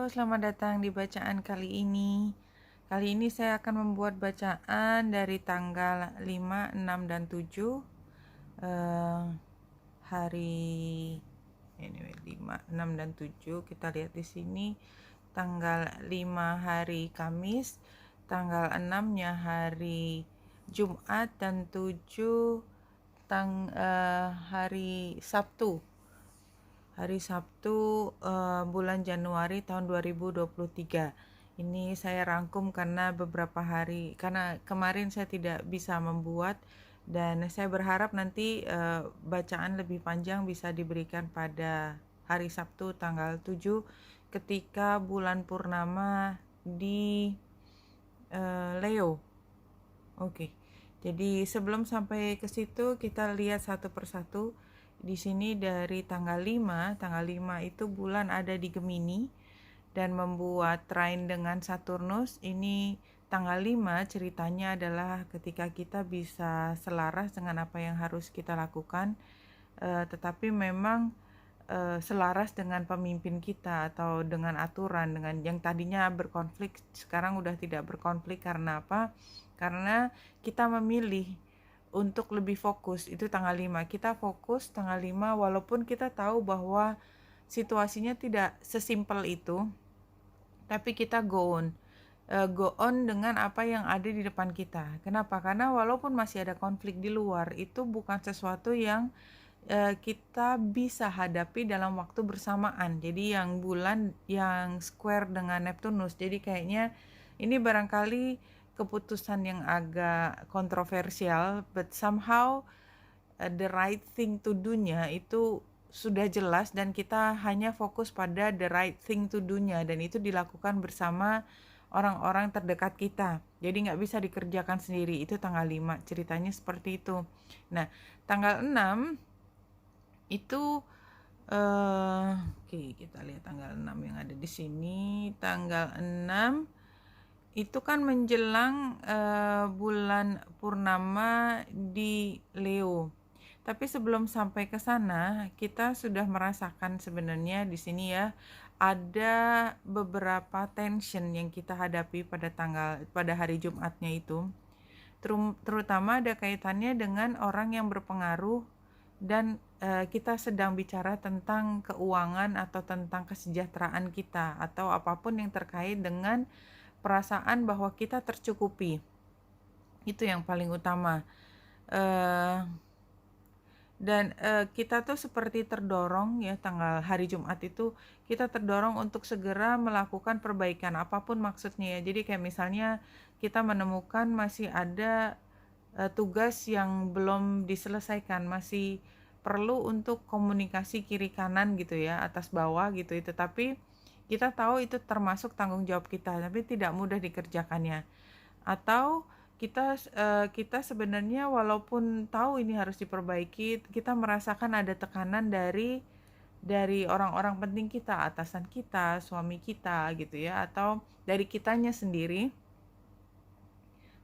selamat datang di bacaan kali ini. Kali ini saya akan membuat bacaan dari tanggal 5, 6, dan 7 hari 5, 6, dan 7. Kita lihat di sini tanggal 5 hari Kamis, tanggal 6-nya hari Jumat, dan 7 hari Sabtu. Hari Sabtu bulan Januari tahun 2023. Ini saya rangkum karena beberapa hari, karena kemarin saya tidak bisa membuat, dan saya berharap nanti bacaan lebih panjang bisa diberikan pada hari Sabtu tanggal 7 ketika bulan purnama di Leo. Oke. Jadi sebelum sampai ke situ kita lihat satu persatu. Di sini dari tanggal 5 itu bulan ada di Gemini dan membuat trine dengan Saturnus. Ini tanggal 5 ceritanya adalah ketika kita bisa selaras dengan apa yang harus kita lakukan, tetapi memang selaras dengan pemimpin kita atau dengan aturan, dengan yang tadinya berkonflik sekarang udah tidak berkonflik. Karena apa? Karena kita memilih untuk lebih fokus. Itu tanggal 5 kita fokus tanggal 5 walaupun kita tahu bahwa situasinya tidak sesimpel itu, tapi kita go on dengan apa yang ada di depan kita. Kenapa? Karena walaupun masih ada konflik di luar, itu bukan sesuatu yang kita bisa hadapi dalam waktu bersamaan. Jadi yang bulan yang square dengan Neptunus, jadi kayaknya ini barangkali keputusan yang agak kontroversial, but somehow the right thing to do-nya itu sudah jelas dan kita hanya fokus pada the right thing to do-nya, dan itu dilakukan bersama orang-orang terdekat kita. Jadi nggak bisa dikerjakan sendiri. Itu tanggal 5 ceritanya seperti itu. Nah, tanggal 6 itu oke, kita lihat tanggal 6 yang ada di sini. Tanggal 6 itu kan menjelang bulan purnama di Leo. Tapi sebelum sampai ke sana, kita sudah merasakan sebenarnya di sini ya, ada beberapa tension yang kita hadapi pada hari Jumatnya itu. Terutama ada kaitannya dengan orang yang berpengaruh, dan kita sedang bicara tentang keuangan atau tentang kesejahteraan kita atau apapun yang terkait dengan perasaan bahwa kita tercukupi. Itu yang paling utama. Dan kita tuh seperti terdorong ya, tanggal hari Jumat itu kita terdorong untuk segera melakukan perbaikan apapun maksudnya ya. Jadi kayak misalnya kita menemukan masih ada tugas yang belum diselesaikan, masih perlu untuk komunikasi kiri kanan gitu ya, atas bawah gitu. Tetapi kita tahu itu termasuk tanggung jawab kita, tapi tidak mudah dikerjakannya. Atau kita sebenarnya walaupun tahu ini harus diperbaiki, kita merasakan ada tekanan dari orang-orang penting kita, atasan kita, suami kita gitu ya, atau dari kitanya sendiri.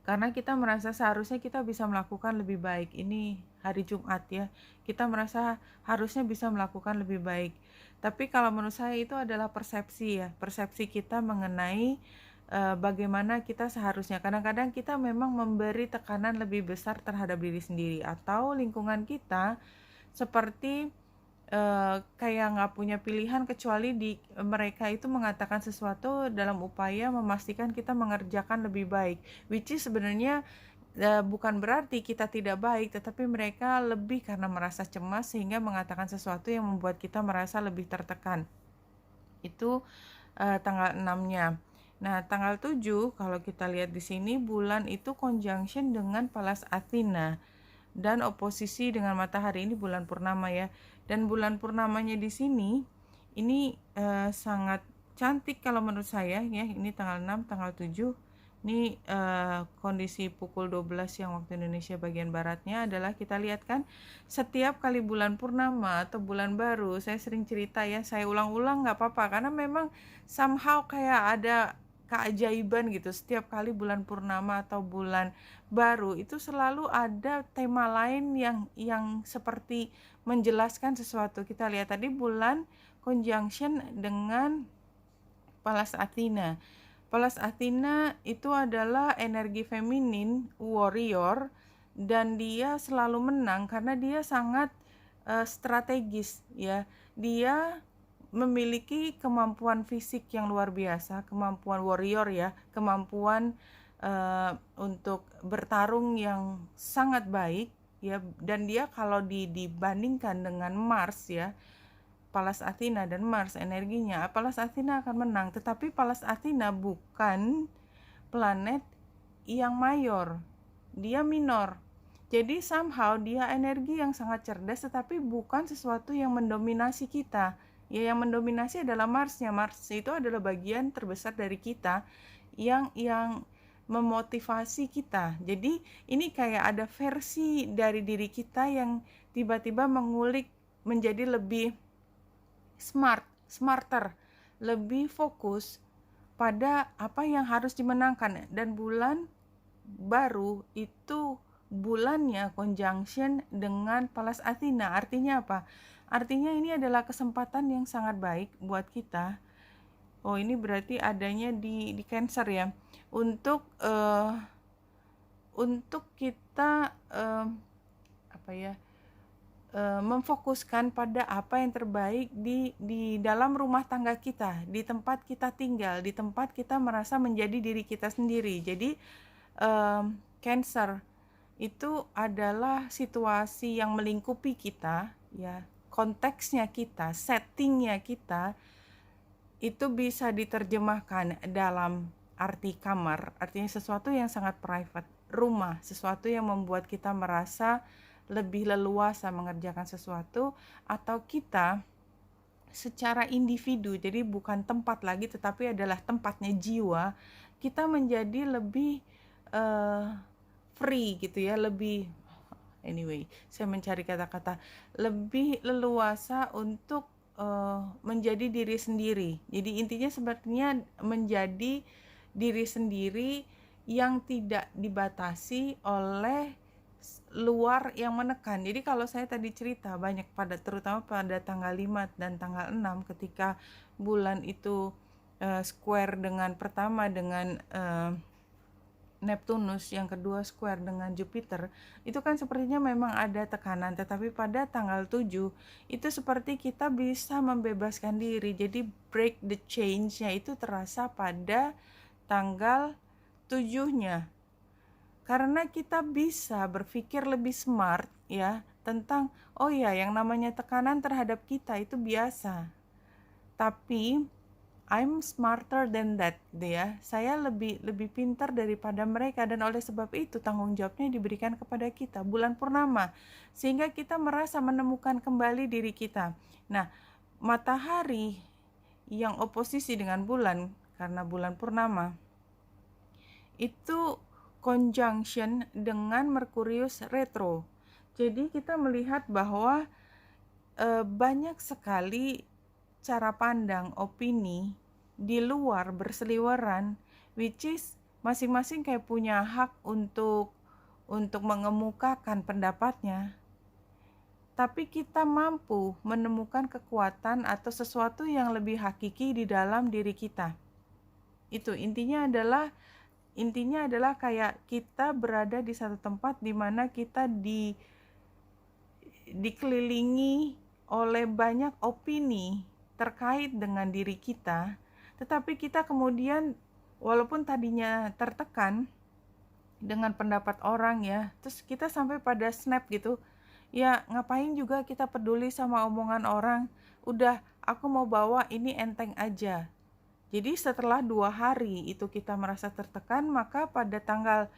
Karena kita merasa seharusnya kita bisa melakukan lebih baik. Ini hari Jumat ya, kita merasa harusnya bisa melakukan lebih baik. Tapi kalau menurut saya itu adalah persepsi ya, persepsi kita mengenai bagaimana kita seharusnya. Kadang-kadang kita memang memberi tekanan lebih besar terhadap diri sendiri, atau lingkungan kita seperti kayak nggak punya pilihan kecuali mereka itu mengatakan sesuatu dalam upaya memastikan kita mengerjakan lebih baik, which is sebenarnya bukan berarti kita tidak baik, tetapi mereka lebih karena merasa cemas sehingga mengatakan sesuatu yang membuat kita merasa lebih tertekan. Itu tanggal 6-nya. Nah, tanggal 7 kalau kita lihat di sini bulan itu conjunction dengan Pallas Athena dan oposisi dengan matahari. Ini bulan purnama ya. Dan bulan purnamanya di sini ini sangat cantik kalau menurut saya ya. Ini tanggal 6, tanggal 7. Ini kondisi pukul 12 yang waktu Indonesia bagian baratnya adalah, kita lihat kan setiap kali bulan purnama atau bulan baru, saya sering cerita ya, saya ulang-ulang nggak apa-apa karena memang somehow kayak ada keajaiban gitu. Setiap kali bulan purnama atau bulan baru itu selalu ada tema lain yang seperti menjelaskan sesuatu. Kita lihat tadi bulan conjunction dengan Pallas Athena. Pallas Athena itu adalah energi feminin, warrior, dan dia selalu menang karena dia sangat strategis ya. Dia memiliki kemampuan fisik yang luar biasa, kemampuan warrior ya, kemampuan untuk bertarung yang sangat baik ya, dan dia kalau dibandingkan dengan Mars ya, Pallas Athena dan Mars energinya, Pallas Athena akan menang. Tetapi Pallas Athena bukan planet yang mayor, dia minor. Jadi somehow dia energi yang sangat cerdas, tetapi bukan sesuatu yang mendominasi kita. Ya, yang mendominasi adalah Marsnya. Mars itu adalah bagian terbesar dari kita yang memotivasi kita. Jadi ini kayak ada versi dari diri kita yang tiba-tiba mengulik menjadi lebih smarter, lebih fokus pada apa yang harus dimenangkan. Dan bulan baru itu bulannya conjunction dengan Pallas Athena. Artinya apa? Artinya ini adalah kesempatan yang sangat baik buat kita. Oh, ini berarti adanya di Cancer ya. Untuk kita memfokuskan pada apa yang terbaik di dalam rumah tangga kita, di tempat kita tinggal, di tempat kita merasa menjadi diri kita sendiri. Jadi Cancer itu adalah situasi yang melingkupi kita ya, konteksnya kita, settingnya kita, itu bisa diterjemahkan dalam arti kamar, artinya sesuatu yang sangat private, rumah, sesuatu yang membuat kita merasa lebih leluasa mengerjakan sesuatu, atau kita secara individu, jadi bukan tempat lagi tetapi adalah tempatnya jiwa, kita menjadi lebih free gitu ya, lebih saya mencari kata-kata, lebih leluasa untuk menjadi diri sendiri. Jadi intinya sepertinya menjadi diri sendiri yang tidak dibatasi oleh luar yang menekan. Jadi kalau saya tadi cerita banyak terutama pada tanggal 5 dan tanggal 6 ketika bulan itu square dengan pertama dengan Neptunus, yang kedua square dengan Jupiter, itu kan sepertinya memang ada tekanan, tetapi pada tanggal 7 itu seperti kita bisa membebaskan diri. Jadi break the change-nya itu terasa pada tanggal 7-nya. Karena kita bisa berpikir lebih smart ya, tentang oh ya, yang namanya tekanan terhadap kita itu biasa. Tapi I'm smarter than that, gitu ya. Saya lebih pintar daripada mereka, dan oleh sebab itu tanggung jawabnya diberikan kepada kita bulan purnama, sehingga kita merasa menemukan kembali diri kita. Nah, matahari yang oposisi dengan bulan karena bulan purnama itu conjunction dengan Merkurius retro. Jadi kita melihat bahwa banyak sekali cara pandang, opini di luar berseliweran, which is masing-masing kayak punya hak untuk mengemukakan pendapatnya. Tapi kita mampu menemukan kekuatan atau sesuatu yang lebih hakiki di dalam diri kita. Itu intinya adalah kayak kita berada di satu tempat di mana kita dikelilingi oleh banyak opini terkait dengan diri kita, tetapi kita kemudian walaupun tadinya tertekan dengan pendapat orang ya, terus kita sampai pada snap gitu, ya ngapain juga kita peduli sama omongan orang, udah aku mau bawa ini enteng aja. Jadi setelah 2 hari itu kita merasa tertekan, maka pada tanggal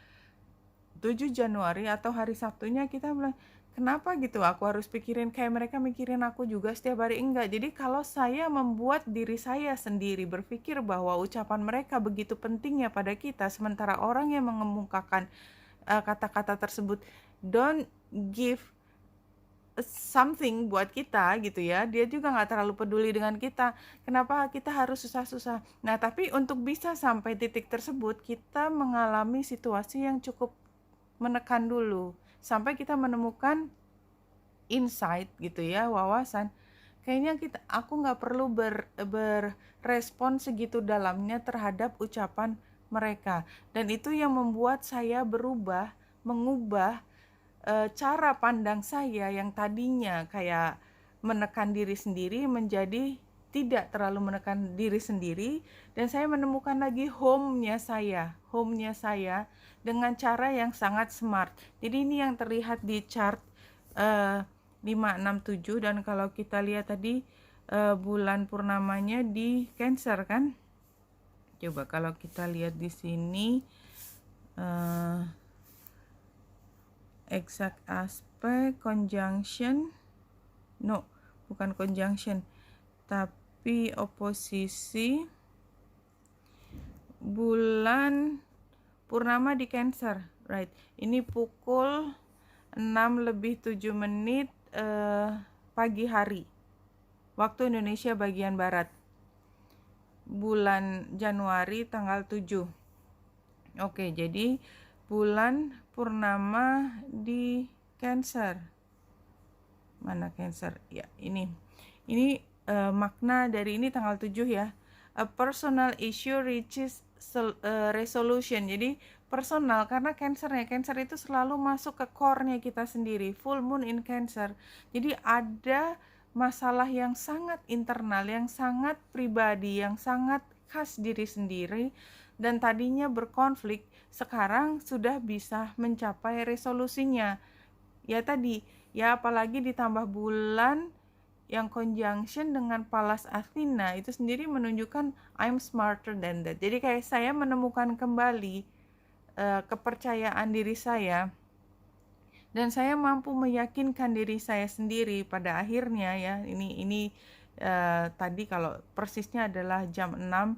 7 Januari atau hari Sabtunya kita bilang, kenapa gitu aku harus pikirin kayak mereka mikirin aku juga setiap hari? Enggak. Jadi kalau saya membuat diri saya sendiri berpikir bahwa ucapan mereka begitu pentingnya pada kita, sementara orang yang mengemukakan kata-kata tersebut don't give something buat kita gitu ya, dia juga nggak terlalu peduli dengan kita, kenapa kita harus susah-susah. Nah, tapi untuk bisa sampai titik tersebut, kita mengalami situasi yang cukup menekan dulu sampai kita menemukan insight gitu ya, wawasan. kayaknya aku nggak perlu berrespon segitu dalamnya terhadap ucapan mereka. Dan itu yang membuat saya mengubah cara pandang saya yang tadinya kayak menekan diri sendiri menjadi tidak terlalu menekan diri sendiri, dan saya menemukan lagi home-nya saya dengan cara yang sangat smart. Jadi ini yang terlihat di chart 567, dan kalau kita lihat tadi bulan purnamanya di Cancer kan. Coba kalau kita lihat di sini exact aspect, conjunction, no, bukan conjunction, tapi oposisi bulan purnama di Cancer, right? Ini pukul 6:07 pagi hari, waktu Indonesia bagian barat, bulan Januari tanggal 7. Oke, jadi bulan purnama di Cancer. Mana Cancer? Ya, ini makna dari ini tanggal 7 ya. A personal issue reaches resolution. Jadi personal, karena Cancer itu selalu masuk ke core-nya kita sendiri. Full moon in Cancer. Jadi ada masalah yang sangat internal, yang sangat pribadi, yang sangat khas diri sendiri, dan tadinya berkonflik, sekarang sudah bisa mencapai resolusinya. Ya tadi, ya apalagi ditambah bulan yang conjunction dengan Pallas Athena, itu sendiri menunjukkan I'm smarter than that. Jadi kayak saya menemukan kembali kepercayaan diri saya, dan saya mampu meyakinkan diri saya sendiri pada akhirnya ya. Ini tadi kalau persisnya adalah jam 6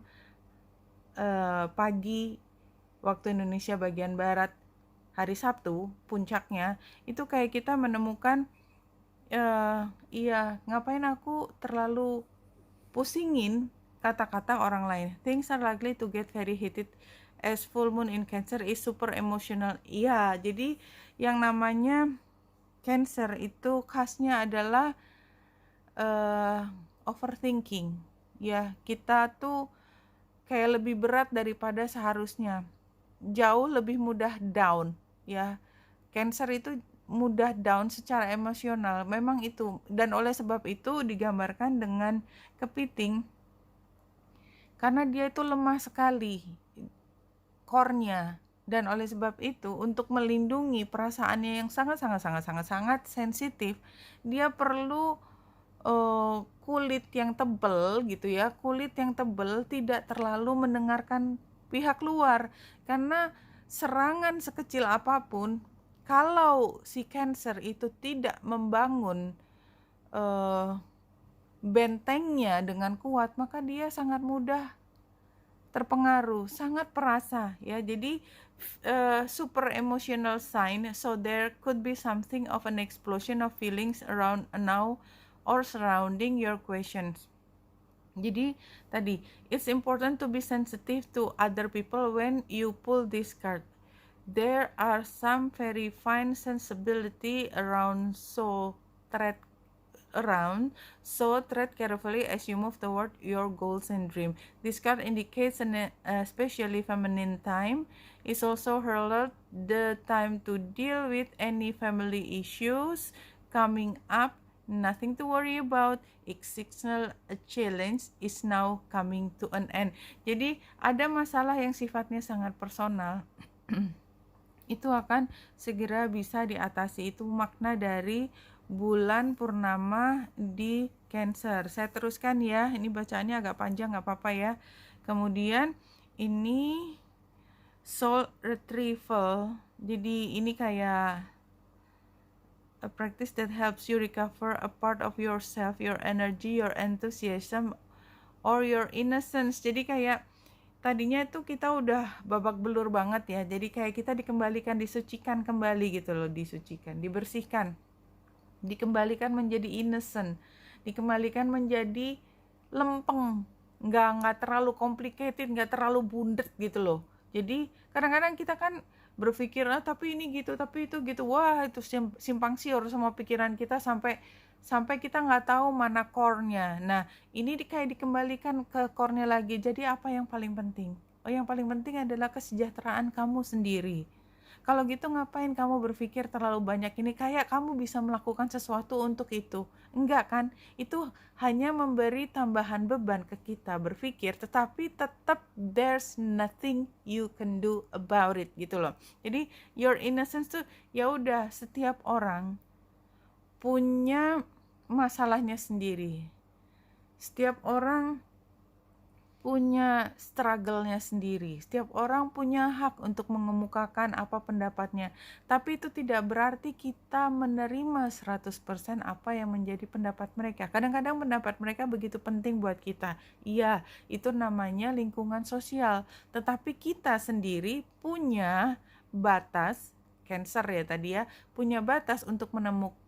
pagi waktu Indonesia bagian barat, hari Sabtu, puncaknya itu kayak kita menemukan iya, ngapain aku terlalu pusingin kata-kata orang lain. Things are likely to get very heated as full moon in Cancer is super emotional. Iya, jadi yang namanya Cancer itu khasnya adalah overthinking. Ya, kita tuh kayak lebih berat daripada seharusnya. Jauh lebih mudah down, ya. Cancer itu mudah down secara emosional, memang itu. Dan oleh sebab itu digambarkan dengan kepiting, karena dia itu lemah sekali core-nya. Dan oleh sebab itu, untuk melindungi perasaannya yang sangat sensitif, dia perlu kulit yang tebal gitu ya. Kulit yang tebal, tidak terlalu mendengarkan pihak luar, karena serangan sekecil apapun, kalau si Cancer itu tidak membangun bentengnya dengan kuat, maka dia sangat mudah terpengaruh, sangat perasa ya. Jadi super emotional sign, so there could be something of an explosion of feelings around now or surrounding your questions. Jadi tadi, it's important to be sensitive to other people when you pull this card. There are some very fine sensibility around, so tread carefully as you move toward your goals and dream. This card indicates an especially feminine time. It's also heralded the time to deal with any family issues coming up. Nothing to worry about. Existential challenge is now coming to an end. Jadi ada masalah yang sifatnya sangat personal itu akan segera bisa diatasi. Itu makna dari bulan purnama di Cancer. Saya teruskan ya, ini bacaannya agak panjang, gak apa-apa ya. Kemudian ini soul retrieval. Jadi ini kayak a practice that helps you recover a part of yourself, your energy, your enthusiasm, or your innocence. Jadi kayak tadinya itu kita udah babak belur banget ya, jadi kayak kita dikembalikan, disucikan kembali gitu loh, disucikan, dibersihkan, dikembalikan menjadi innocent, dikembalikan menjadi lempeng, nggak terlalu complicated, nggak terlalu bundet gitu loh. Jadi kadang-kadang kita kan berpikir tapi ini gitu, tapi itu gitu, wah itu simpang siur semua pikiran kita sampai sampai kita nggak tahu mana core-nya. Nah, ini kayak dikembalikan ke core-nya lagi. Jadi apa yang paling penting? Oh, yang paling penting adalah kesejahteraan kamu sendiri. Kalau gitu ngapain kamu berpikir terlalu banyak ini, kayak kamu bisa melakukan sesuatu untuk itu. Enggak kan? Itu hanya memberi tambahan beban ke kita berpikir, tetapi tetap there's nothing you can do about it gitu loh. Jadi your innocence tuh ya udah, setiap orang punya masalahnya sendiri. Setiap orang punya struggle-nya sendiri. Setiap orang punya hak untuk mengemukakan apa pendapatnya. Tapi itu tidak berarti kita menerima 100% apa yang menjadi pendapat mereka. Kadang-kadang pendapat mereka begitu penting buat kita. Iya, itu namanya lingkungan sosial. Tetapi kita sendiri punya batas, Cancer ya tadi ya, punya batas untuk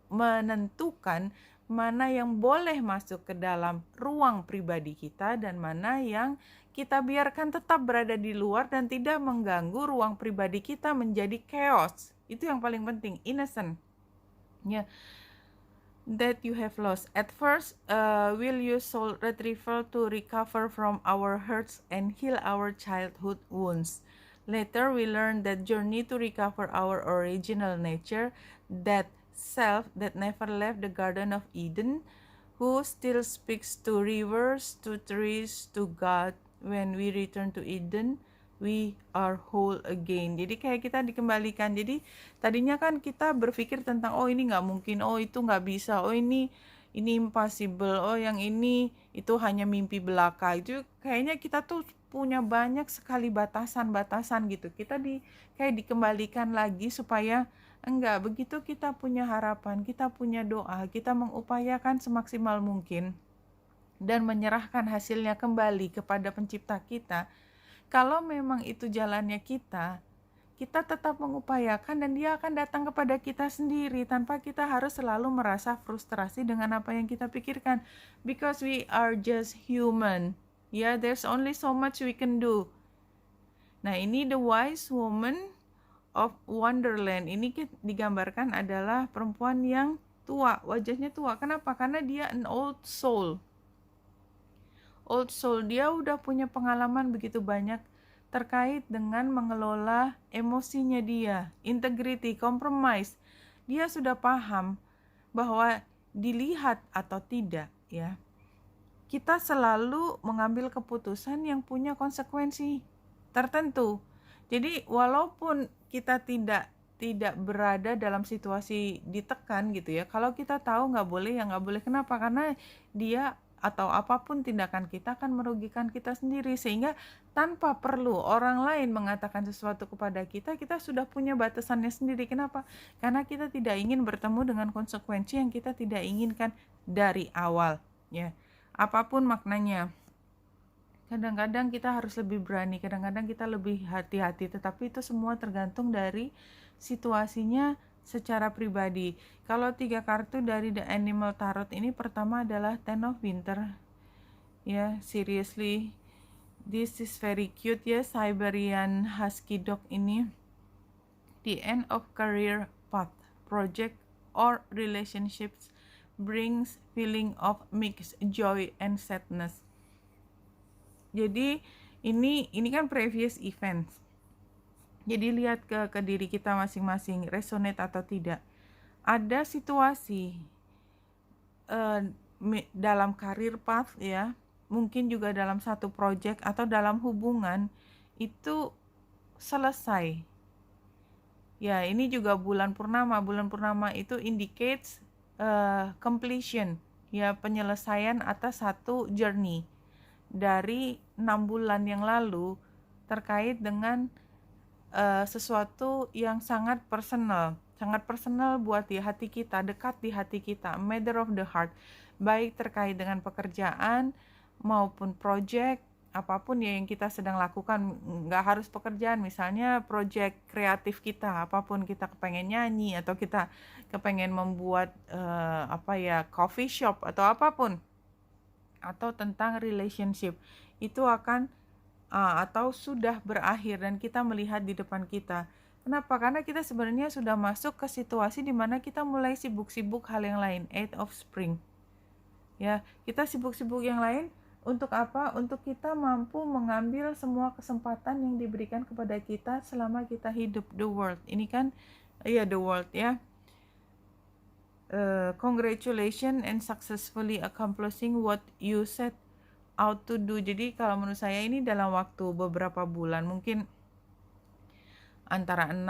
menentukan mana yang boleh masuk ke dalam ruang pribadi kita dan mana yang kita biarkan tetap berada di luar dan tidak mengganggu ruang pribadi kita menjadi chaos. Itu yang paling penting, innocent. Ya, that you have lost. At first, we'll use soul retrieval to recover from our hurts and heal our childhood wounds. Later, we learn that journey to recover our original nature, that self that never left the Garden of Eden, who still speaks to rivers, to trees, to God. When we return to Eden, we are whole again. Jadi kayak kita dikembalikan. Jadi tadinya kan kita berpikir tentang oh ini nggak mungkin, oh itu nggak bisa, oh ini impossible, oh yang ini itu hanya mimpi belaka. Itu kayaknya kita tuh punya banyak sekali batasan-batasan gitu. Kita kayak dikembalikan lagi supaya enggak, begitu kita punya harapan, kita punya doa, kita mengupayakan semaksimal mungkin dan menyerahkan hasilnya kembali kepada pencipta kita. Kalau memang itu jalannya kita tetap mengupayakan dan dia akan datang kepada kita sendiri tanpa kita harus selalu merasa frustrasi dengan apa yang kita pikirkan. Because we are just human. Yeah, there's only so much we can do. Nah, ini the wise woman of Wonderland. Ini digambarkan adalah perempuan yang tua, wajahnya tua. Kenapa? Karena dia an old soul. Old soul, dia udah punya pengalaman begitu banyak terkait dengan mengelola emosinya dia, integrity, compromise. Dia sudah paham bahwa dilihat atau tidak, ya, kita selalu mengambil keputusan yang punya konsekuensi tertentu. Jadi walaupun kita tidak berada dalam situasi ditekan gitu ya, kalau kita tahu nggak boleh ya nggak boleh. Kenapa? Karena dia atau apapun tindakan kita akan merugikan kita sendiri, sehingga tanpa perlu orang lain mengatakan sesuatu kepada kita, kita sudah punya batasannya sendiri. Kenapa? Karena kita tidak ingin bertemu dengan konsekuensi yang kita tidak inginkan dari awal, ya. Apapun maknanya. Kadang-kadang kita harus lebih berani, kadang-kadang kita lebih hati-hati, tetapi itu semua tergantung dari situasinya secara pribadi. Kalau 3 kartu dari The Animal Tarot ini, pertama adalah Ten of Winter. Ya, seriously, this is very cute ya, Siberian Husky Dog ini. The end of career path, project or relationships brings feeling of mixed joy and sadness. Jadi ini kan previous events. Jadi lihat ke diri kita masing-masing, resonate atau tidak. Ada situasi dalam karir path ya, mungkin juga dalam satu project atau dalam hubungan itu selesai. Ya, ini juga bulan purnama. Bulan purnama itu indicates completion, ya, penyelesaian atas satu journey dari 6 bulan yang lalu terkait dengan sesuatu yang sangat personal buat di hati kita, dekat di hati kita, matter of the heart, baik terkait dengan pekerjaan maupun project, apapun ya yang kita sedang lakukan. Nggak harus pekerjaan, misalnya project kreatif kita, apapun, kita kepengen nyanyi atau kita kepengen membuat coffee shop atau apapun, atau tentang relationship, itu akan atau sudah berakhir dan kita melihat di depan kita Kenapa? Karena kita sebenarnya sudah masuk ke situasi di mana kita mulai sibuk-sibuk hal yang lain, 8 of spring. Ya, kita sibuk-sibuk yang lain untuk apa? Untuk kita mampu mengambil semua kesempatan yang diberikan kepada kita selama kita hidup, the world. Ini kan the world ya. Congratulations and successfully accomplishing what you set out to do. Jadi kalau menurut saya ini dalam waktu beberapa bulan, mungkin antara 3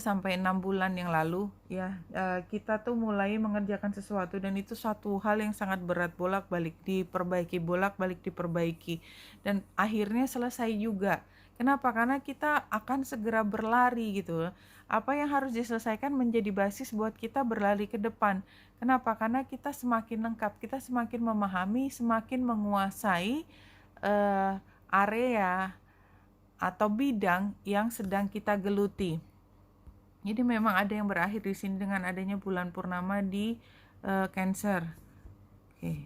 sampai 6 bulan yang lalu ya, kita tuh mulai mengerjakan sesuatu dan itu suatu hal yang sangat berat, bolak-balik diperbaiki dan akhirnya selesai juga. Kenapa? Karena kita akan segera berlari gitu. Apa yang harus diselesaikan menjadi basis buat kita berlari ke depan. Kenapa? Karena kita semakin lengkap, kita semakin memahami, semakin menguasai area atau bidang yang sedang kita geluti. Jadi memang ada yang berakhir di sini dengan adanya bulan purnama di Cancer. Oke.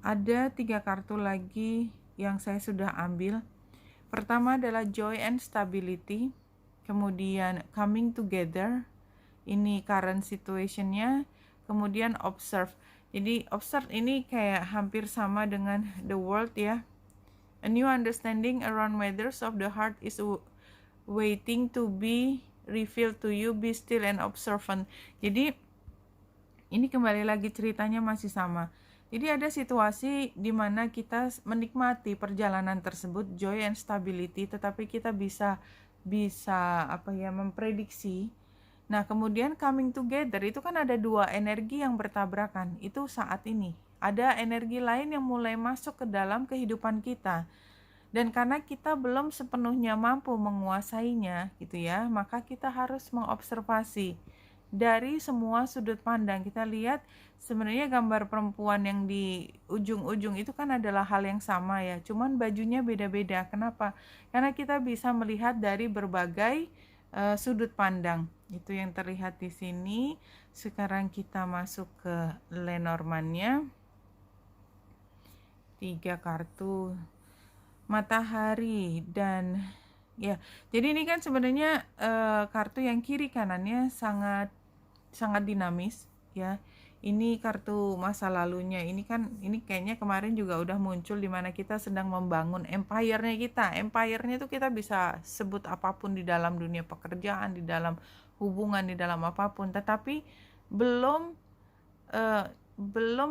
Ada 3 kartu lagi yang saya sudah ambil. Pertama adalah Joy and Stability. Kemudian Coming Together, ini current situationnya. Kemudian Observe. Jadi Observe ini kayak hampir sama dengan The World ya. A new understanding around matters of the heart is waiting to be revealed to you. Be still and observant. Jadi ini kembali lagi ceritanya masih sama. Jadi ada situasi di mana kita menikmati perjalanan tersebut, joy and stability, tetapi kita bisa memprediksi. Nah, kemudian coming together itu kan ada 2 energi yang bertabrakan. Itu saat ini. Ada energi lain yang mulai masuk ke dalam kehidupan kita. Dan karena kita belum sepenuhnya mampu menguasainya gitu ya, maka kita harus mengobservasi dari semua sudut pandang. Kita lihat sebenarnya gambar perempuan yang di ujung-ujung itu kan adalah hal yang sama ya, cuman bajunya beda-beda. Kenapa? Karena kita bisa melihat dari berbagai sudut pandang. Itu yang terlihat di sini. Sekarang kita masuk ke Lenormand-nya. 3 kartu matahari dan ya. Jadi ini kan sebenarnya kartu yang kiri kanannya sangat dinamis ya. Ini kartu masa lalunya. Ini kayaknya kemarin juga udah muncul di mana kita sedang membangun empire-nya kita. Empire-nya itu kita bisa sebut apapun di dalam dunia pekerjaan, di dalam hubungan, di dalam apapun. Tetapi belum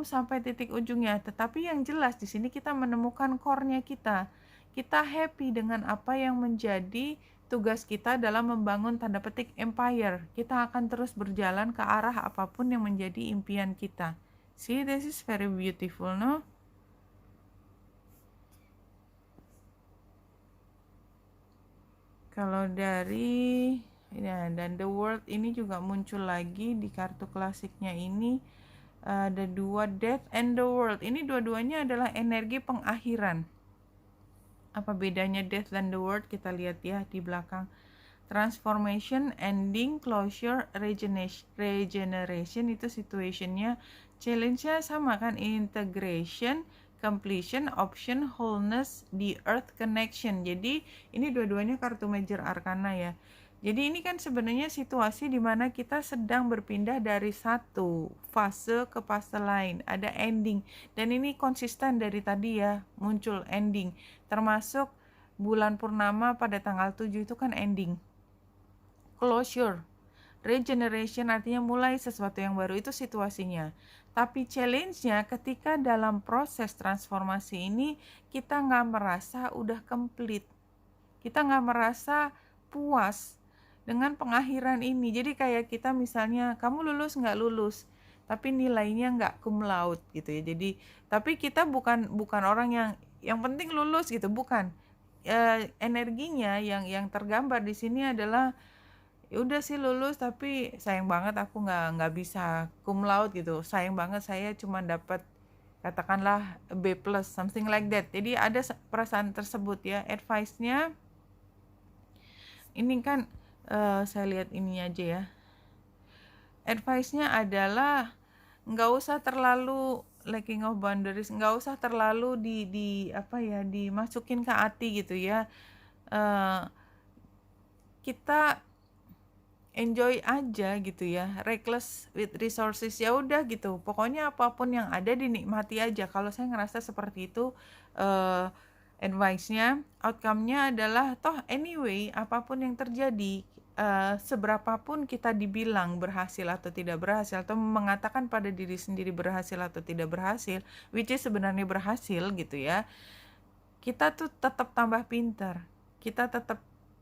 sampai titik ujungnya. Tetapi yang jelas di sini kita menemukan core-nya kita. Kita happy dengan apa yang menjadi tugas kita dalam membangun tanda petik empire. Kita akan terus berjalan ke arah apapun yang menjadi impian kita. See, this is very beautiful, no? Kalau dari ya, dan the world ini juga muncul lagi di kartu klasiknya ini. Ada 2 death and the world. Ini dua-duanya adalah energi pengakhiran. Apa bedanya death dan the world? Kita lihat ya di belakang. Transformation, ending, closure, regeneration itu situationnya. Challenge-nya sama kan, integration, completion, option, wholeness, the earth connection. Jadi ini dua-duanya kartu major arcana ya. Jadi ini kan sebenarnya situasi di mana kita sedang berpindah dari satu fase ke fase lain. Ada ending. Dan ini konsisten dari tadi ya, muncul ending. Termasuk bulan purnama pada tanggal 7 itu kan ending. Closure. Regeneration artinya mulai sesuatu yang baru, itu situasinya. Tapi challenge-nya ketika dalam proses transformasi ini kita nggak merasa udah complete. Kita nggak merasa puas dengan pengakhiran ini. Jadi kayak kita misalnya, kamu lulus nggak lulus, tapi nilainya nggak cum laude gitu ya. Jadi, tapi kita bukan orang yang penting lulus gitu, bukan. Energinya yang tergambar di sini adalah ya udah sih lulus, tapi sayang banget aku nggak bisa cum laude gitu. Sayang banget saya cuma dapat katakanlah B+, something like that. Jadi ada perasaan tersebut ya. Advice-nya ini kan saya lihat ini aja ya. Advice-nya adalah nggak usah terlalu lacking of boundaries, nggak usah terlalu dimasukin ke hati gitu ya. uh, kita enjoy aja gitu ya, reckless with resources, ya udah gitu, pokoknya apapun yang ada dinikmati aja. Kalau saya ngerasa seperti itu, advice-nya, outcome-nya adalah toh anyway apapun yang terjadi, seberapapun kita dibilang berhasil atau tidak berhasil, atau mengatakan pada diri sendiri berhasil atau tidak berhasil, which is sebenarnya berhasil gitu ya, kita tuh tetap tambah pintar, kita tetap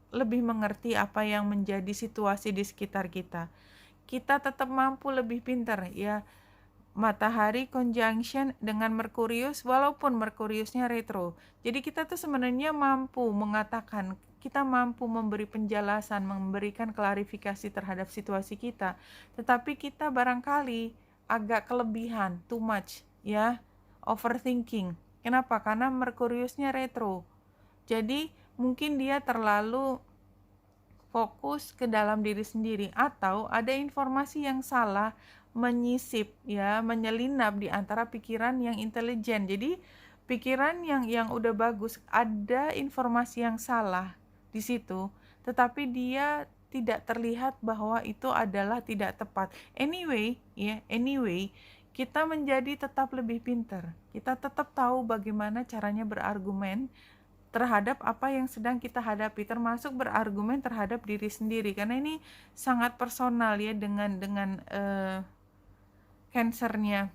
lebih mengerti apa yang menjadi situasi di sekitar kita. Kita tetap mampu lebih pintar ya. Matahari conjunction dengan Merkurius, walaupun Merkuriusnya retro. Jadi kita tuh sebenarnya mampu mengatakan, kita mampu memberi penjelasan, memberikan klarifikasi terhadap situasi kita. Tetapi kita barangkali agak kelebihan, too much ya, overthinking. Kenapa? Karena Merkuriusnya retro. Jadi mungkin dia terlalu fokus ke dalam diri sendiri, atau ada informasi yang salah menyisip ya, menyelinap di antara pikiran yang intelijen. Jadi pikiran yang udah bagus, ada informasi yang salah di situ, tetapi dia tidak terlihat bahwa itu adalah tidak tepat. Anyway, kita menjadi tetap lebih pintar. Kita tetap tahu bagaimana caranya berargumen terhadap apa yang sedang kita hadapi, termasuk berargumen terhadap diri sendiri, karena ini sangat personal ya dengan Cancernya.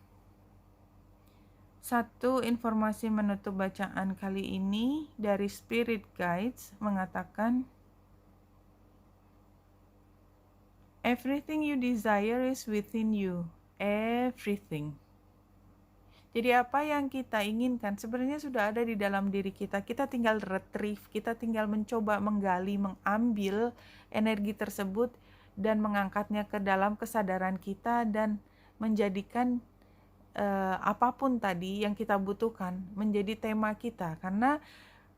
Satu informasi menutup bacaan kali ini dari Spirit Guides mengatakan, everything you desire is within you. Everything. Jadi apa yang kita inginkan sebenarnya sudah ada di dalam diri kita. Kita tinggal retrieve, kita tinggal mencoba menggali, mengambil energi tersebut dan mengangkatnya ke dalam kesadaran kita dan menjadikan apapun tadi yang kita butuhkan menjadi tema kita. Karena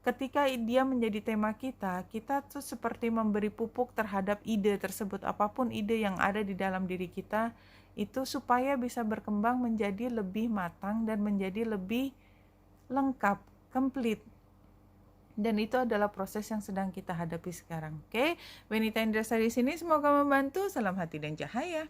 ketika dia menjadi tema kita, kita tuh seperti memberi pupuk terhadap ide tersebut. Apapun ide yang ada di dalam diri kita, itu supaya bisa berkembang menjadi lebih matang dan menjadi lebih lengkap, komplit. Dan itu adalah proses yang sedang kita hadapi sekarang. Oke, Wenita Indrasari di sini, semoga membantu. Salam hati dan cahaya.